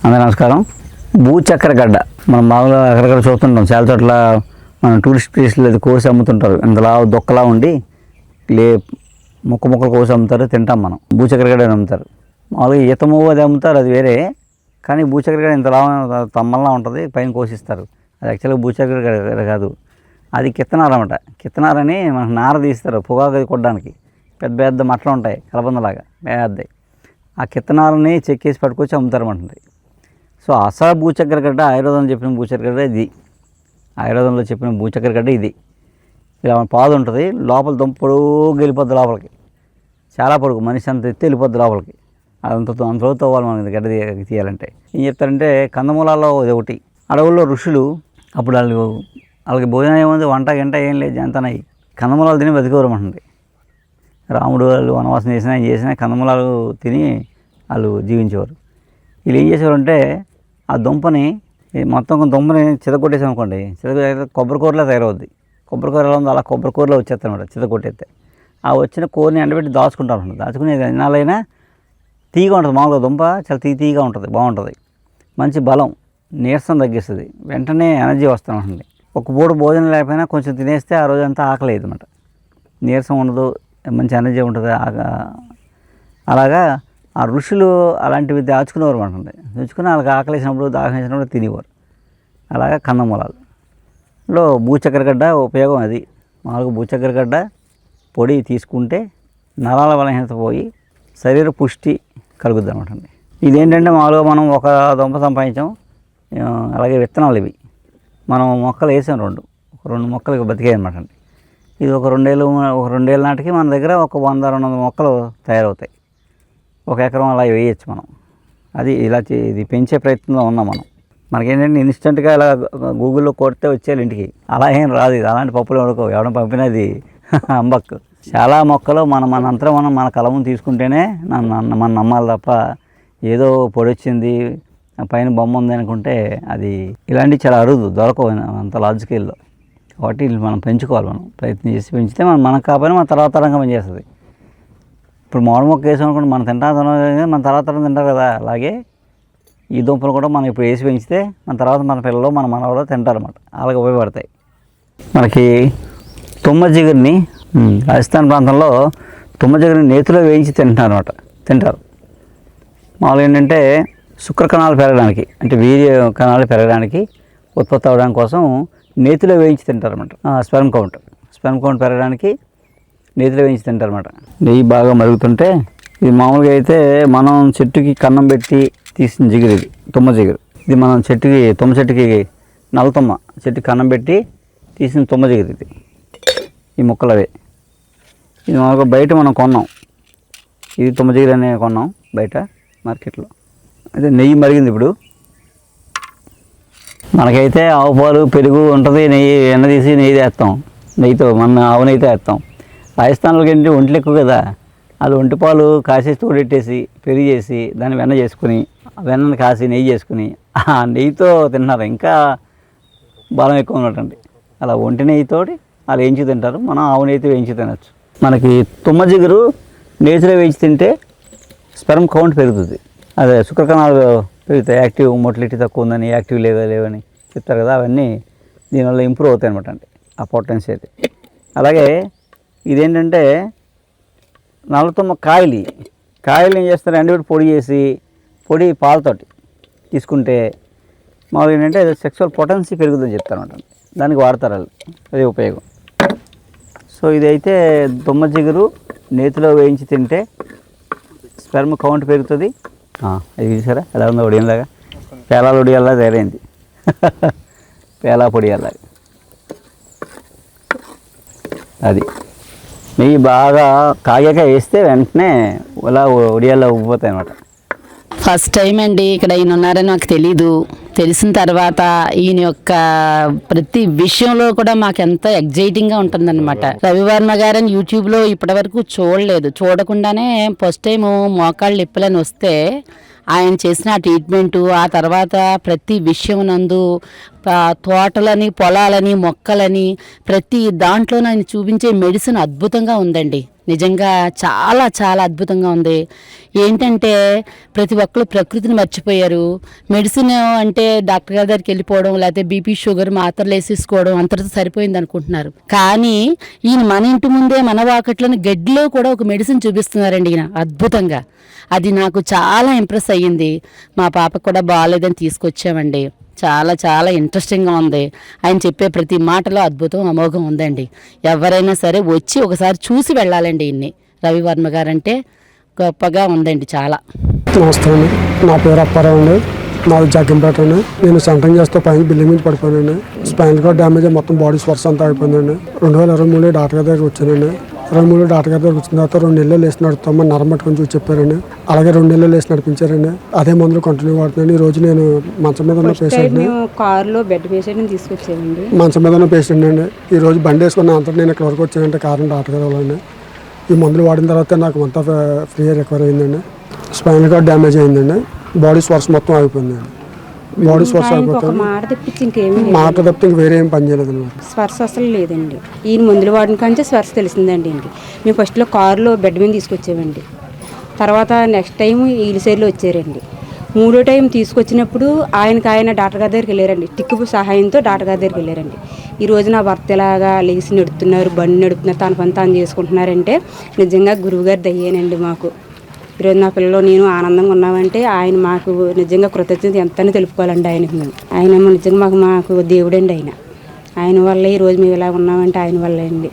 అందరూ నమస్కారం. భూచక్రగడ్డ మనం మామూలుగా ఎక్కడెక్కడ చూస్తుంటాం. చాలా చోట్ల మనం టూరిస్ట్ ప్లేస్లో అది కోసి అమ్ముతుంటారు. ఇంతలా దొక్కలా ఉండి ముక్కలు కోసి అమ్ముతారు, తింటాం మనం. భూచక్రగడ్డ అని అమ్ముతారు. మామూలుగా ఈతము అది అమ్ముతారు, అది వేరే. కానీ భూచక్రగడ్డ ఇంతలా తమ్మల్లా ఉంటుంది, పైన కోసిస్తారు. అది యాక్చువల్గా భూచక్రగడ్డ కాదు, అది కిత్తనార అన్నమాట. కిత్తనారని మనకు నార తీస్తారు పొగాకు కొట్టడానికి. పెద్ద పెద్ద మట్టలు ఉంటాయి, కలబందలాగా పెద్దవి. ఆ కిత్తనారని చెక్కేసి పట్టుకొచ్చి అమ్ముతారన్నమాట. సో అసలు భూచక్రగడ్డ ఆయుర్వేదంలో చెప్పిన భూచక్రగడ్డ ఇది. ఆయుర్వేదంలో చెప్పిన భూచక్రగడ్డ ఇది. ఇలా పాదు ఉంటుంది, లోపల దుంప పొడుగు వెళ్ళిపోద్ది లోపలికి. చాలా పొడుగు, మనిషి అంత ఎత్తి వెళ్ళిపోద్ది లోపలికి. అంతలో తవ్వాలి మనకి గడ్డ తీయాలంటే. ఏం చెప్తారంటే కందమూలాల్లో ఒకటి. అడవుల్లో ఋషులు అప్పుడు వాళ్ళకి భోజనం ఏముంది, వంట గంట ఏం లేదు, జంతనయ్యి కందమూలాలు తిని బతికోరమంటుంది. రాముడు వాళ్ళు వనవాసం చేసినా కందమూలాలు తిని వాళ్ళు జీవించేవారు. వీళ్ళు ఏం చేసేవారంటే ఆ దుంపని మొత్తం దుంపని చితకొట్టేసాం అనుకోండి, కొబ్బరి కూరలో తయారవుద్ది. కొబ్బరి కూర ఎలా ఉందో అలా కొబ్బరి కూరలో వచ్చేస్తాయి అనమాట చితకొట్టేస్తే. ఆ వచ్చిన కూరని ఎండబెట్టి దాచుకుంటారు అనమాట. దాచుకుని ఎన్నాళ్ళైనా తీగా ఉంటుంది. మామూలుగా దుంప చాలా తీగా ఉంటుంది, బాగుంటుంది. మంచి బలం, నీరసం తగ్గిస్తుంది, వెంటనే ఎనర్జీ వస్తూ ఉంటుంది. ఒక పూట భోజనం లేకపోయినా కొంచెం తినేస్తే ఆ రోజంతా ఆకలి అయ్యేది అనమాట. నీరసం ఉండదు, మంచి ఎనర్జీ ఉంటుంది. అలాగా ఆ ఋషులు అలాంటివి దాచుకునేవారు అంటుంది. దాచుకుని వాళ్ళకి ఆకలేసినప్పుడు దాహం వేసినప్పుడు తినేవారు. అలాగా కందమూలాల్లో భూచక్రగడ్డ ఉపయోగం అది. మామూలుగా భూచక్రగడ్డ పొడి తీసుకుంటే నరాల బలహీనత పోయి శరీర పుష్టి కలుగుద్ది అనమాట. ఇదేంటంటే మామూలుగా మనం ఒక దుంప సంపాదించాం. అలాగే విత్తనాలు ఇవి మనం మొక్కలు వేసాం, రెండు మొక్కలు బతికాయి అనమాట. ఇది ఒక రెండేళ్ళ నాటికి మన దగ్గర ఒక 100-200 మొక్కలు తయారవుతాయి. 1 ఎకరం అలా వేయచ్చు మనం. అది ఇలా ఇది పెంచే ప్రయత్నంలో ఉన్నాం మనం. మనకేంటంటే ఇన్స్టెంట్గా ఇలా గూగుల్లో కొడితే వచ్చేయాలి ఇంటికి. అలా ఏం రాదు. ఇది అలాంటి పప్పులు ఎవడం పంపినది అంబక్కు. చాలా మొక్కలు మనంతా మనం మన కళ ముందు తీసుకుంటేనే మనం నమ్మాలి తప్ప ఏదో పొడి వచ్చింది పైన బొమ్మ ఉంది అనుకుంటే అది ఇలాంటివి చాలా అరుదు, దొరకవు అంత లార్జ్ స్కేల్లో. కాబట్టి మనం పెంచుకోవాలి. మనం ప్రయత్నం చేసి పెంచితే మనకు కాకపోయినా మన తర్వాత తరంగా పనిచేస్తుంది. ఇప్పుడు మామిడి మొక్క వేసాం అనుకోండి, మనం మన తర్వాత తరం తింటారు కదా. అలాగే ఈ దుంపలు కూడా మనం ఇప్పుడు వేసి పెంచితే మన తర్వాత మన పిల్లలు మన మనవలు తింటారు అన్నమాట. అలాగే ఉపయోగపడతాయి. మనకి తుమ్మ జిగురిని రాజస్థాన్ ప్రాంతంలో తుమ్మ జిగురిని నేతిలో వేయించి తింటారు. మామూలుగా ఏంటంటే శుక్ర కణాలు పెరగడానికి, అంటే వీర్య కణాలు పెరగడానికి, ఉత్పత్తి అవ్వడానికి కోసం నేతిలో వేయించి తింటారన్నమాట. స్పెర్మ్ కౌంట్ పెరగడానికి నేతిలో వేయించి తింటారన్నమాట. నెయ్యి బాగా మరుగుతుంటే ఇది మామూలుగా అయితే మనం చెట్టుకి కన్నం పెట్టి తీసిన జిగురు, ఇది తుమ్మ జిగురు. ఇది మనం తుమ్మ చెట్టుకి నల్ల తుమ్మ చెట్టుకి కన్నం పెట్టి తీసిన తుమ్మ జిగురు. ఇది ఈ ముక్కలు అవే. ఇది మామూలుగా బయట మనం కొన్నాం. ఇది తుమ్మ జిగురు అనే కొన్నాం బయట మార్కెట్లో. అయితే నెయ్యి మరిగింది. ఇప్పుడు మనకైతే ఆవు పాలు పెరుగు ఉంటుంది, ఎన్న తీసి నెయ్యి వేస్తాం. నెయ్యితో మన ఆవు నెయ్యితో వేస్తాం. రాజస్థాన్లోకి ఏంటి ఒంట్లు ఎక్కువ కదా, అది ఒంటి పాలు కాసేసి తోడెట్టేసి పెరుగు చేసి దాన్ని వెన్న చేసుకుని, వెన్నను కాసి నెయ్యి చేసుకుని ఆ నెయ్యితో తింటున్నారు. ఇంకా బలం ఎక్కువ ఉన్నట్టండి. అలా ఒంటి నెయ్యితోటి వాళ్ళు వేయించి తింటారు. మనం ఆవు నెయ్యితో వేయించి తినచ్చు. మనకి తుమ్మ జిగురు నేతిలో వేయించి తింటే స్పెర్మ్ కౌంట్ పెరుగుతుంది. అదే శుక్రకణాలు పెరుగుతాయి. యాక్టివ్ మోటిలిటీ తక్కువ ఉందని, యాక్టివ్ లేవని చెప్తారు కదా, అవన్నీ దీనివల్ల ఇంప్రూవ్ అవుతాయి అనమాట. అండి ఆ పొటెన్సీ అయితే. అలాగే ఇదేంటంటే నల్లతుమ్మ కాయలు ఏం చేస్తారు, ఎండబెట్టి పొడి చేసి పొడి పాలతోటి తీసుకుంటే మామూలుగా ఏంటంటే సెక్సువల్ పొటెన్సీ పెరుగుతుందని చెప్తారు అనమాట. దానికి వాడతారు వాళ్ళు, అదే ఉపయోగం. సో ఇదైతే తుమ్మ జిగురు నేతిలో వేయించి తింటే స్పెర్మ్ కౌంట్ పెరుగుతుంది. అది చూసారా ఎలా ఉందో, ఒడియంలాగా పేలాలు ఒడియాలా తయారైంది. పేలా పొడియాలాగా అది. నెయ్యి బాగా కాగాక వేస్తే వెంటనే ఇలా ఒడియాల్లో ఉబ్బిపోతాయి అన్నమాట. ఫస్ట్ టైం అండి ఇక్కడ ఈయన ఉన్నారని నాకు తెలీదు. తెలిసిన తర్వాత ఈయన యొక్క ప్రతి విషయంలో కూడా మాకు ఎంతో ఎగ్జైటింగ్గా ఉంటుందన్నమాట. రవివర్మ గారని యూట్యూబ్లో ఇప్పటివరకు చూడలేదు. చూడకుండానే ఫస్ట్ టైం మోకాళ్ళు ఇప్పులని వస్తే ఆయన చేసిన ట్రీట్మెంటు, ఆ తర్వాత ప్రతి విషయం నందు తోటలని, పొలాలని, మొక్కలని ప్రతి దాంట్లో ఆయన చూపించే మెడిసిన్ అద్భుతంగా ఉందండి. నిజంగా చాలా చాలా అద్భుతంగా ఉంది. ఏంటంటే ప్రతి ఒక్కరు ప్రకృతిని మర్చిపోయారు. మెడిసిన్ అంటే డాక్టర్ గారి దగ్గరికి వెళ్ళిపోవడం, లేకపోతే బీపీ షుగర్ మాత్రలు వేసేసుకోవడం అంతటితో సరిపోయింది అనుకుంటున్నారు. కానీ ఈయన మన ఇంటి ముందే మన వాకట్లోని గడ్డిలో కూడా ఒక మెడిసిన్ చూపిస్తున్నారండి ఈయన అద్భుతంగా. అది నాకు చాలా ఇంప్రెస్ అయ్యింది. మా పాపకు కూడా బాగాలేదని తీసుకొచ్చామండి. చాలా చాలా ఇంట్రెస్టింగ్గా ఉంది. ఆయన చెప్పే ప్రతి మాటలో అద్భుతం, అమోఘం ఉందండి. ఎవరైనా సరే వచ్చి ఒకసారి చూసి వెళ్ళాలండి. ఇన్ని రవివర్మ గారు అంటే గొప్పగా ఉందండి చాలా. నమస్తే అండి, నా పేరు అప్పారావు అండి, నాది జగ్గంపేట అండి. నేను సెంటరింగ్ చేస్తే పైన బిల్డింగ్ మీద పడిపోయానండి. స్పైనల్ కార్డ్ డ్యామేజ్ మొత్తం బాడీ స్వర్స్ అంతా అయిపోయిందండి. 2023 డాక్టర్ గారి దగ్గరికి వచ్చానండి. 23 డాక్టర్ గారి దగ్గర వచ్చిన తర్వాత 2 నెలలు వేసి నడుపుతామని నరం పట్టుకొని చూసి చెప్పారండి. అలాగే 2 నెలలు వేసి నడిపించారండి. అదే మందులు కంటిన్యూ వాడుతున్నాను. ఈ రోజు నేను మంచం మీద ఉన్న పేషెంట్, కారులో బెడ్ పేషెంట్ని తీసుకొచ్చామండి. మంచం మీద ఉన్న పేషెంట్ అండి. ఈ రోజు బండి వేసుకున్న అంతా నేను ఇక్కడ వరకు వచ్చానంటే కారణం డాక్టర్ గారు వాళ్ళండి. ఈ మందులు వాడిన తర్వాత నాకు అంతా ఫ్రీ రికవర్ అయిందండి. స్పైనల్ కార్డ్ డ్యామేజ్ అయిందండి. బాడీ స్వర్స్ మొత్తం అయిపోయిందండి. బాడీ స్వర్స్ అయిపోతుంది. మాట తప్పించి ఇంకేమీ మాట తప్పితే ఇంక వేరే ఏం పని చేయలేదు అనమాట. స్వర్శ అసలు లేదండి. ఈయన మందులు వాడిన కానీ స్వర్శ తెలిసిందండి ఇంటికి. మేము ఫస్ట్లో కారులో బెడ్ మీద తీసుకొచ్చామండి. తర్వాత నెక్స్ట్ టైం ఈలిసేర్లో వచ్చారండి. 3వ టైం తీసుకొచ్చినప్పుడు ఆయన డాక్టర్ గారి దగ్గరికి వెళ్ళారండి. టిక్కు సహాయంతో డాక్టర్ గారి దగ్గరికి వెళ్ళారండి. ఈ రోజు నా భర్త ఎలాగా లేచి నడుపుతున్నారు, బండి నడుపుతున్నారు, తన పని తాను చేసుకుంటున్నారంటే నిజంగా గురువుగారు దయ్యేనండి మాకు. ఈరోజు నా పిల్లలు నేను ఆనందంగా ఉన్నామంటే ఆయన మాకు నిజంగా కృతజ్ఞత ఎంతని తెలుపుకోవాలండి ఆయనకి మేము. ఆయన నిజంగా మాకు దేవుడండి ఆయన. ఆయన వల్ల ఈరోజు మేము ఇలా ఉన్నామంటే ఆయన వల్లే అండి.